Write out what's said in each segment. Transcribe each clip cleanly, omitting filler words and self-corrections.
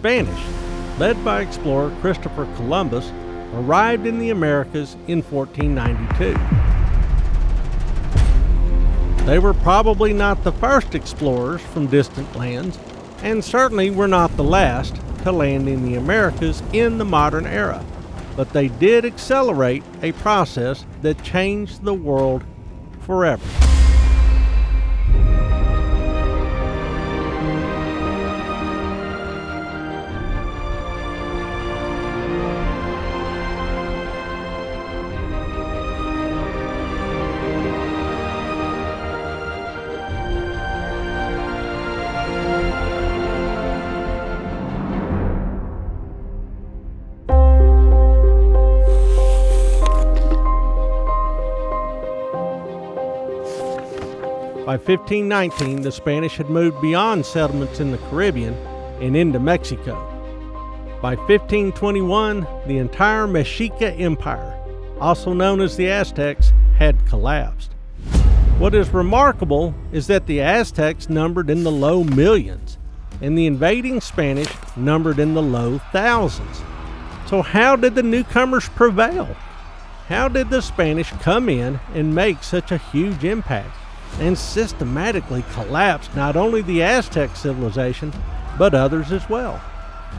Spanish, led by explorer Christopher Columbus, arrived in the Americas in 1492. They were probably not the first explorers from distant lands, and certainly were not the last to land in the Americas in the modern era, but they did accelerate a process that changed the world forever. By 1519, the Spanish had moved beyond settlements in the Caribbean and into Mexico. By 1521, the entire Mexica Empire, also known as the Aztecs, had collapsed. What is remarkable is that the Aztecs numbered in the low millions, and the invading Spanish numbered in the low thousands. So how did the newcomers prevail? How did the Spanish come in and make such a huge impact and systematically collapsed not only the Aztec civilization, but others as well?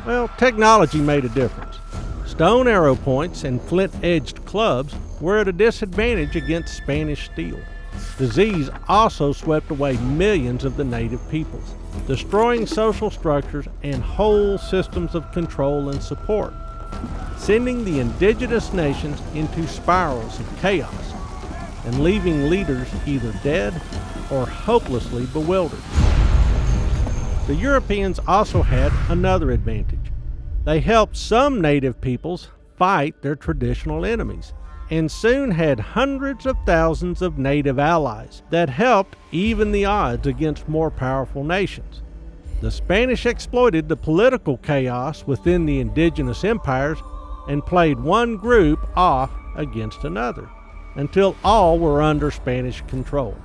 Well, technology made a difference. Stone arrow points and flint-edged clubs were at a disadvantage against Spanish steel. Disease also swept away millions of the native peoples, destroying social structures and whole systems of control and support, sending the indigenous nations into spirals of chaos, and leaving leaders either dead or hopelessly bewildered. The Europeans also had another advantage. They helped some native peoples fight their traditional enemies, and soon had hundreds of thousands of native allies that helped even the odds against more powerful nations. The Spanish exploited the political chaos within the indigenous empires and played one group off against another, until all were under Spanish control.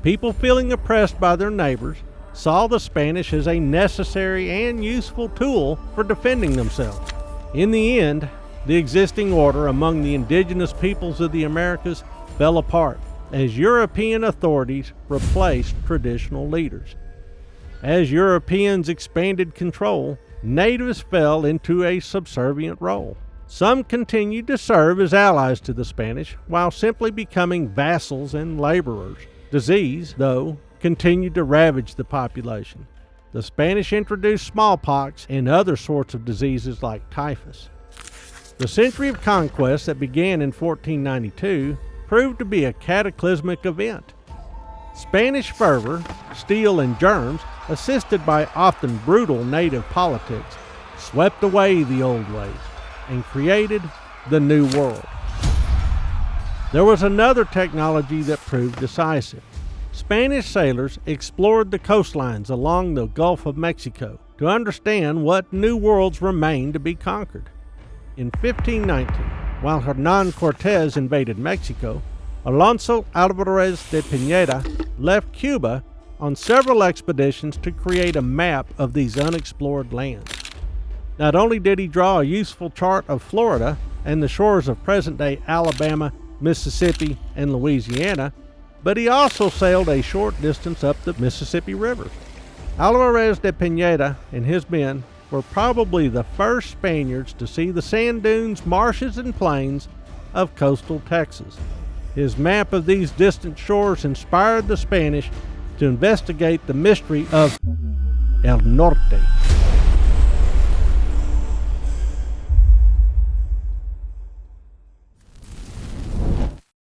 People feeling oppressed by their neighbors saw the Spanish as a necessary and useful tool for defending themselves. In the end, the existing order among the indigenous peoples of the Americas fell apart as European authorities replaced traditional leaders. As Europeans expanded control, natives fell into a subservient role. Some continued to serve as allies to the Spanish while simply becoming vassals and laborers. Disease, though, continued to ravage the population. The Spanish introduced smallpox and other sorts of diseases like typhus. The century of conquest that began in 1492 proved to be a cataclysmic event. Spanish fervor, steel, and germs, assisted by often brutal native politics, swept away the old ways and created the New World. There was another technology that proved decisive. Spanish sailors explored the coastlines along the Gulf of Mexico to understand what new worlds remained to be conquered. In 1519, while Hernan Cortez invaded Mexico, Alonso Alvarez de Pineda left Cuba on several expeditions to create a map of these unexplored lands. Not only did he draw a useful chart of Florida and the shores of present-day Alabama, Mississippi, and Louisiana, but he also sailed a short distance up the Mississippi River. Alvarez de Pineda and his men were probably the first Spaniards to see the sand dunes, marshes, and plains of coastal Texas. His map of these distant shores inspired the Spanish to investigate the mystery of El Norte.